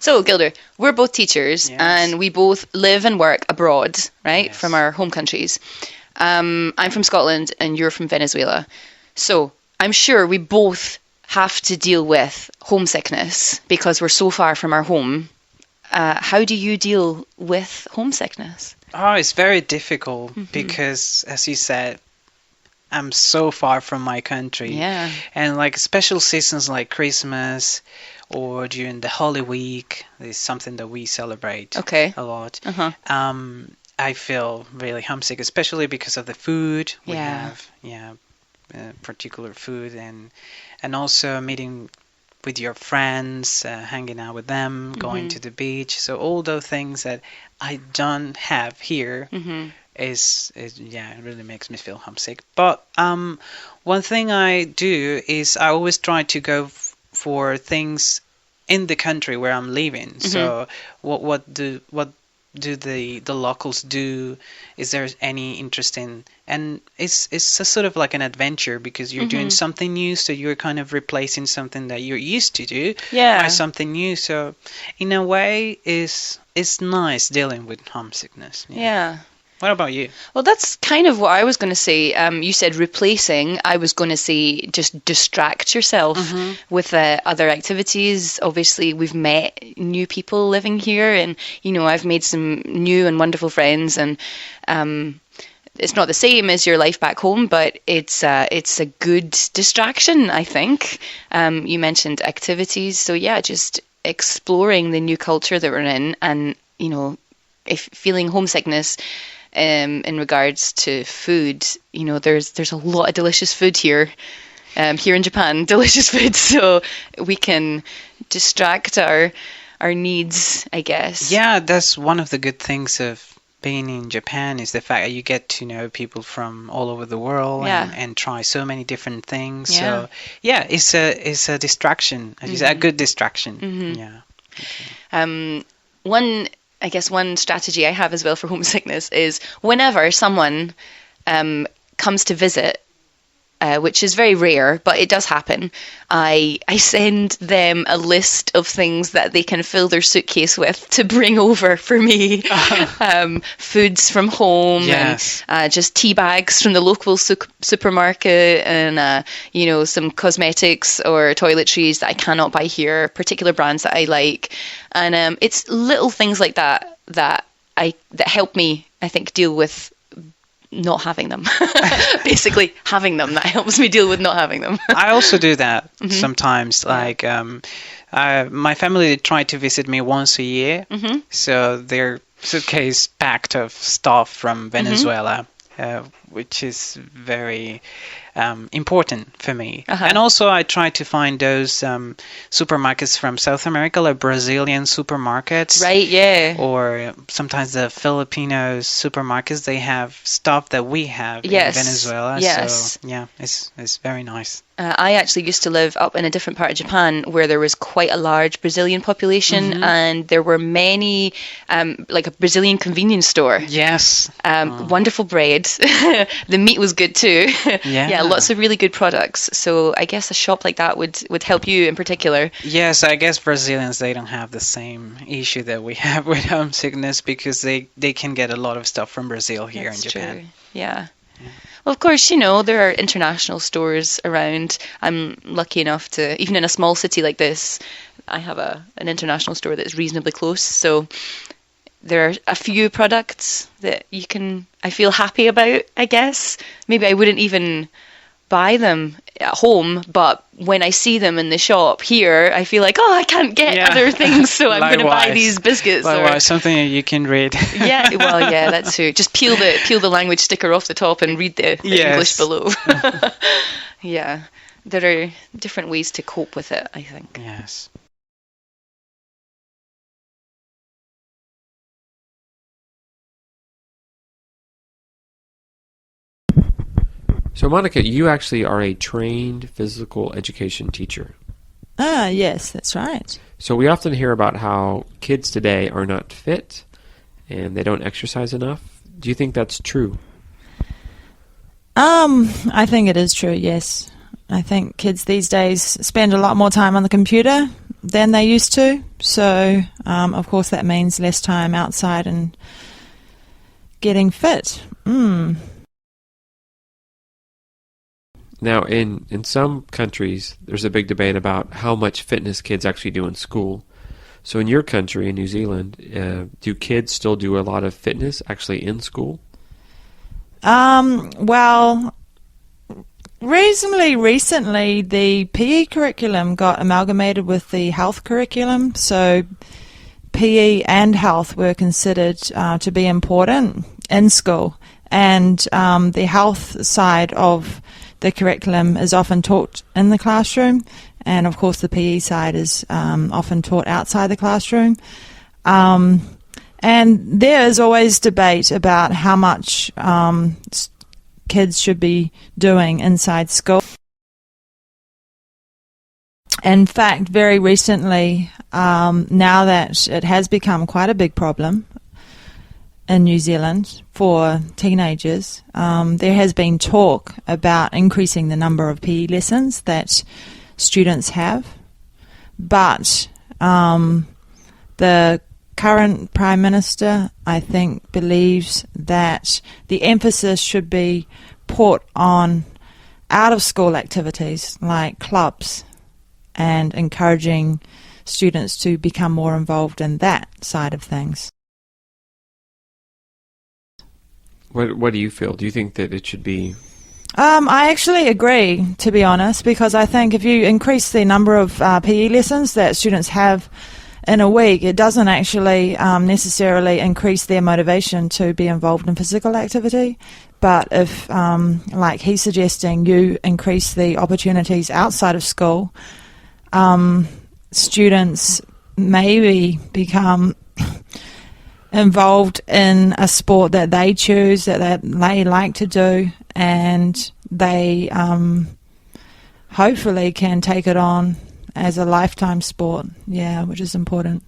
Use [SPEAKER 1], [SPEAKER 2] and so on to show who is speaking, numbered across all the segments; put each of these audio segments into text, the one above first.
[SPEAKER 1] So, Gilder, we're both teachers, and we both live and work abroad, right, from our home countries. I'm from Scotland, and you're from Venezuela. So, I'm sure we both have to deal with homesickness because we're so far from our home. How do you deal with homesickness?
[SPEAKER 2] Oh, it's very difficult because, as you said, I'm so far from my country.
[SPEAKER 1] Yeah.
[SPEAKER 2] And like special seasons like Christmas or during the Holy Week is something that we celebrate a lot. I feel really homesick, especially because of the food. We have particular food and also meeting with your friends, hanging out with them, going to the beach. So all those things that I don't have here is it really makes me feel homesick. But one thing I do is I always try to go for things in the country where I'm living. So what do the locals do? Is there any interesting? And it's a sort of like an adventure because you're doing something new, so you're kind of replacing something that you're used to do by something new. So in a way, it's nice dealing with homesickness.
[SPEAKER 1] Yeah.
[SPEAKER 2] What about you?
[SPEAKER 1] Well, that's kind of what I was going to say. You said replacing. I was going to say just distract yourself with other activities. Obviously, we've met new people living here, and I've made some new and wonderful friends. And it's not the same as your life back home, but it's a good distraction, I think. You mentioned activities, so yeah, just exploring the new culture that we're in, and if feeling homesickness. In regards to food, there's a lot of delicious food here in Japan, delicious food, so we can distract our needs, I guess.
[SPEAKER 2] Yeah, that's one of the good things of being in Japan is the fact that you get to know people from all over the world and try so many different things.
[SPEAKER 1] Yeah.
[SPEAKER 2] So yeah, it's a distraction. It's a good distraction. Yeah.
[SPEAKER 1] Okay. One strategy I have as well for homesickness is whenever someone comes to visit, which is very rare, but it does happen, I send them a list of things that they can fill their suitcase with to bring over for me. Foods from home, and just tea bags from the local supermarket, and some cosmetics or toiletries that I cannot buy here, particular brands that I like. And it's little things like that help me, I think, deal with not having them. Basically having them, that helps me deal with not having them.
[SPEAKER 2] I also do that sometimes. Like my family, they try to visit me once a year, so their suitcase packed of stuff from Venezuela, which is very important for me. And also I try to find those supermarkets from South America, like Brazilian supermarkets.
[SPEAKER 1] Right, yeah.
[SPEAKER 2] Or sometimes the Filipino supermarkets, they have stuff that we have in Venezuela.
[SPEAKER 1] Yes.
[SPEAKER 2] So yeah, it's very nice.
[SPEAKER 1] I actually used to live up in a different part of Japan where there was quite a large Brazilian population, and there were many, like a Brazilian convenience store.
[SPEAKER 2] Yes.
[SPEAKER 1] Wonderful bread. The meat was good too. Yeah, lots of really good products. So I guess a shop like that would help you in particular.
[SPEAKER 2] Yes, I guess Brazilians, they don't have the same issue that we have with homesickness because they can get a lot of stuff from Brazil here in Japan.
[SPEAKER 1] True. Yeah. Well, of course, there are international stores around. I'm lucky enough to, even in a small city like this, I have an international store that's reasonably close. So there are a few products that I feel happy about, I guess. Maybe I wouldn't even buy them at home, but when I see them in the shop here, I feel like, I can't get other things, so I'm going to buy these biscuits.
[SPEAKER 2] Likewise, something you can read.
[SPEAKER 1] That's true. Just peel the language sticker off the top and read the English below. Yeah, there are different ways to cope with it, I think.
[SPEAKER 2] Yes.
[SPEAKER 3] So, Monica, you actually are a trained physical education teacher.
[SPEAKER 4] Yes, that's right.
[SPEAKER 3] So we often hear about how kids today are not fit and they don't exercise enough. Do you think that's true?
[SPEAKER 4] I think it is true, yes. I think kids these days spend a lot more time on the computer than they used to. So, of course, that means less time outside and getting fit.
[SPEAKER 3] Now, in some countries, there's a big debate about how much fitness kids actually do in school. So in your country, in New Zealand, do kids still do a lot of fitness actually in school?
[SPEAKER 4] Well, reasonably recently, the PE curriculum got amalgamated with the health curriculum. So PE and health were considered to be important in school. And the health side of the curriculum is often taught in the classroom. And, of course, the PE side is often taught outside the classroom. And there is always debate about how much kids should be doing inside school. In fact, very recently, now that it has become quite a big problem in New Zealand for teenagers, there has been talk about increasing the number of PE lessons that students have, but the current Prime Minister, I think, believes that the emphasis should be put on out-of-school activities like clubs and encouraging students to become more involved in that side of things.
[SPEAKER 3] What do you feel? Do you think that it should be...
[SPEAKER 4] I actually agree, to be honest, because I think if you increase the number of PE lessons that students have in a week, it doesn't actually necessarily increase their motivation to be involved in physical activity. But if, like he's suggesting, you increase the opportunities outside of school, students maybe become involved in a sport that they choose, that they like to do, and they hopefully can take it on as a lifetime sport, which is important.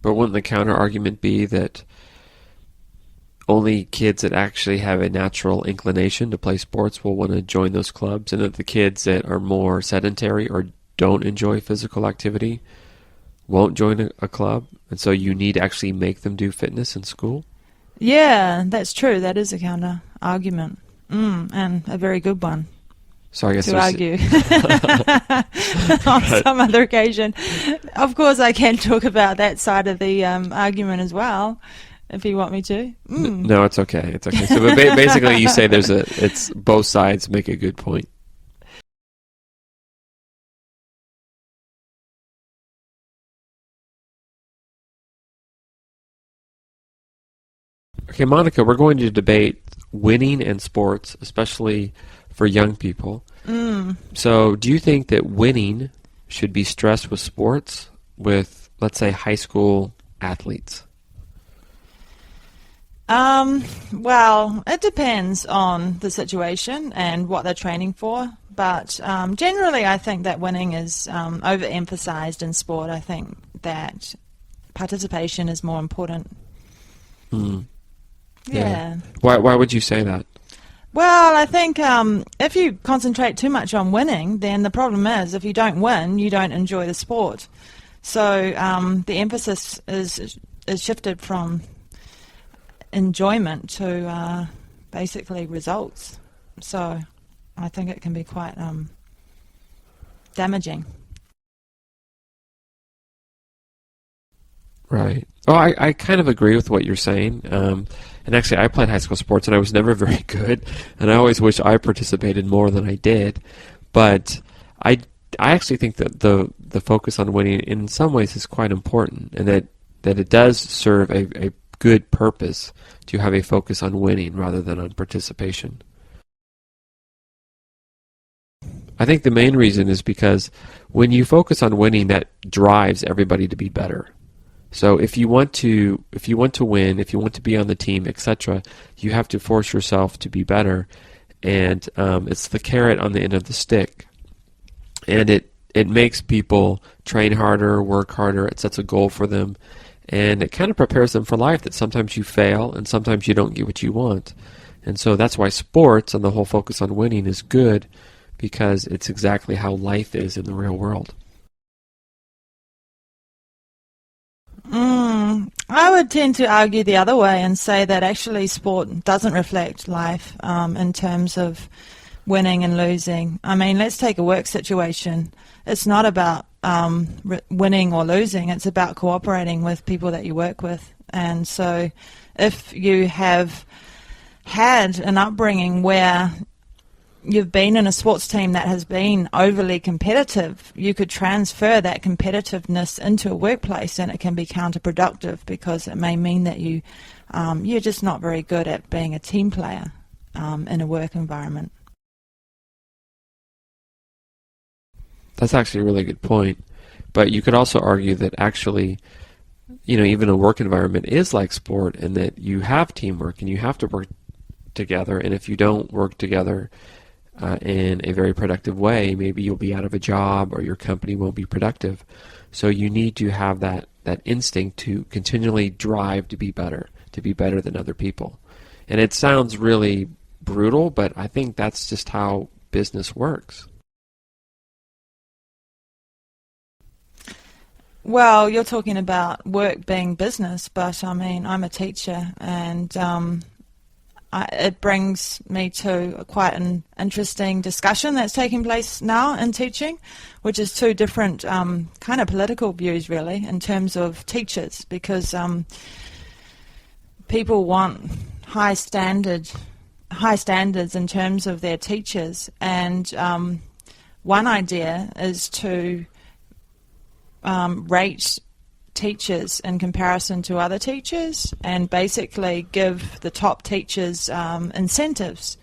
[SPEAKER 3] But wouldn't the counter argument be that only kids that actually have a natural inclination to play sports will want to join those clubs, and that the kids that are more sedentary or don't enjoy physical activity won't join a club, and so you need to actually make them do fitness in school?
[SPEAKER 4] Yeah, that's true. That is a counter argument, and a very good one.
[SPEAKER 3] So I guess
[SPEAKER 4] to argue on some other occasion. Of course, I can talk about that side of the argument as well, if you want me to.
[SPEAKER 3] No, it's okay. It's okay. So but basically, you say it's both sides make a good point. Okay, Monica, we're going to debate winning in sports, especially for young people. So do you think that winning should be stressed with sports with, let's say, high school athletes?
[SPEAKER 4] Well, it depends on the situation and what they're training for. But generally, I think that winning is overemphasized in sport. I think that participation is more important. Yeah.
[SPEAKER 3] Why would you say that?
[SPEAKER 4] Well, I think if you concentrate too much on winning, then the problem is if you don't win, you don't enjoy the sport. So the emphasis is shifted from enjoyment to basically results. So I think it can be quite damaging.
[SPEAKER 3] Right. Oh, I kind of agree with what you're saying. And actually, I played high school sports, and I was never very good. And I always wish I participated more than I did. But I actually think that the focus on winning in some ways is quite important, and that it does serve a good purpose to have a focus on winning rather than on participation. I think the main reason is because when you focus on winning, that drives everybody to be better. So if you want to win, if you want to be on the team, etc., you have to force yourself to be better, and it's the carrot on the end of the stick, and it makes people train harder, work harder. It sets a goal for them, and it kind of prepares them for life. That sometimes you fail, and sometimes you don't get what you want, And so that's why sports and the whole focus on winning is good, because it's exactly how life is in the real world.
[SPEAKER 4] I would tend to argue the other way and say that actually sport doesn't reflect life in terms of winning and losing. I mean, let's take a work situation. It's not about winning or losing. It's about cooperating with people that you work with. And so if you have had an upbringing where you've been in a sports team that has been overly competitive, you could transfer that competitiveness into a workplace, and it can be counterproductive because it may mean that you're just not very good at being a team player in a work environment.
[SPEAKER 3] That's actually a really good point. But you could also argue that actually, even a work environment is like sport, and that you have teamwork and you have to work together. And if you don't work together in a very productive way, maybe you'll be out of a job or your company won't be productive. So you need to have that instinct to continually drive to be better than other people. And it sounds really brutal, but I think that's just how business works.
[SPEAKER 4] Well, you're talking about work being business, but I mean, I'm a teacher, and it brings me to quite an interesting discussion that's taking place now in teaching, which is two different kind of political views, really, in terms of teachers, because people want high standards in terms of their teachers, and one idea is to rate teachers in comparison to other teachers and basically give the top teachers incentives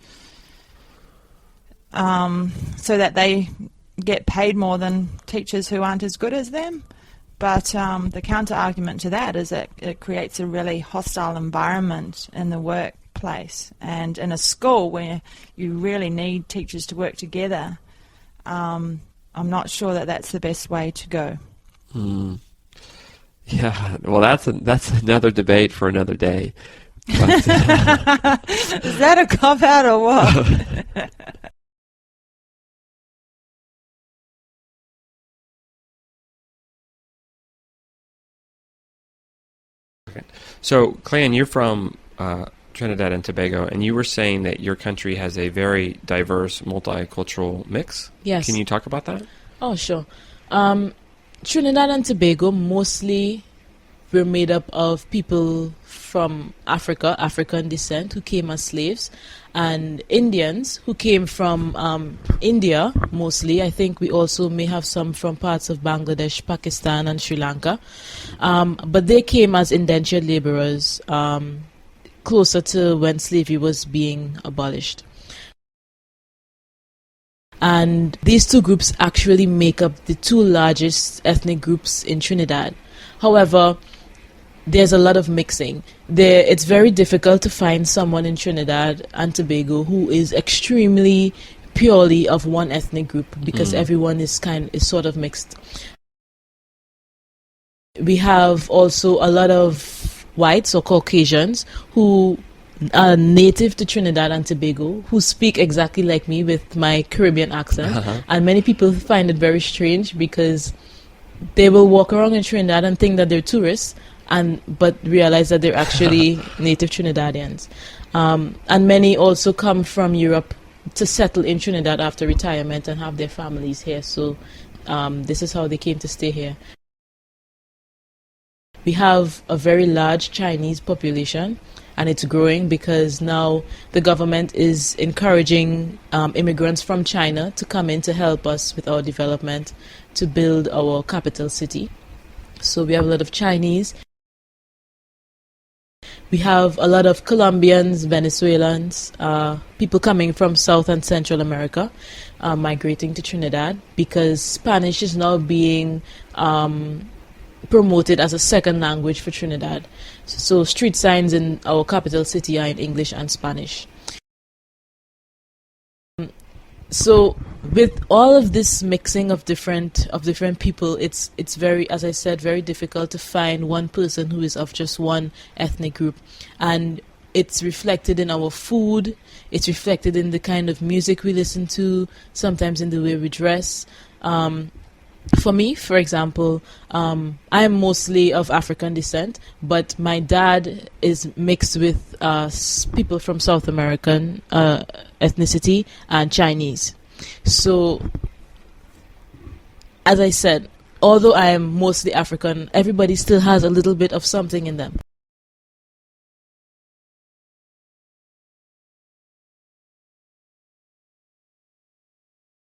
[SPEAKER 4] so that they get paid more than teachers who aren't as good as them. But the counter argument to that is that it creates a really hostile environment in the workplace, and in a school where you really need teachers to work together, I'm not sure that that's the best way to go.
[SPEAKER 3] Yeah, well, that's another debate for another day. But,
[SPEAKER 4] is that a cop-out or what?
[SPEAKER 3] Okay. So, Clan, you're from Trinidad and Tobago, and you were saying that your country has a very diverse multicultural mix.
[SPEAKER 5] Yes.
[SPEAKER 3] Can you talk about that?
[SPEAKER 5] Oh, sure. Trinidad and Tobago mostly were made up of people from African descent, who came as slaves, and Indians who came from India mostly. I think we also may have some from parts of Bangladesh, Pakistan, and Sri Lanka. But they came as indentured laborers closer to when slavery was being abolished. And these two groups actually make up the two largest ethnic groups in Trinidad. However, there's a lot of mixing. It's very difficult to find someone in Trinidad and Tobago who is extremely purely of one ethnic group, because everyone is sort of mixed. We have also a lot of whites or Caucasians who are native to Trinidad and Tobago, who speak exactly like me with my Caribbean accent. And many people find it very strange because they will walk around in Trinidad and think that they're tourists, but realize that they're actually native Trinidadians. And many also come from Europe to settle in Trinidad after retirement and have their families here. So this is how they came to stay here. We have a very large Chinese population, and it's growing because now the government is encouraging immigrants from China to come in to help us with our development to build our capital city. So we have a lot of Chinese. We have a lot of Colombians, Venezuelans, people coming from South and Central America, migrating to Trinidad because Spanish is now being promoted as a second language for Trinidad. So street signs in our capital city are in English and Spanish. So with all of this mixing of different people, it's very, as I said, very difficult to find one person who is of just one ethnic group. And it's reflected in our food, it's reflected in the kind of music we listen to, sometimes in the way we dress. For me, for example, I'm mostly of African descent, but my dad is mixed with people from South American ethnicity and Chinese. So, as I said, although I am mostly African, everybody still has a little bit of something in them.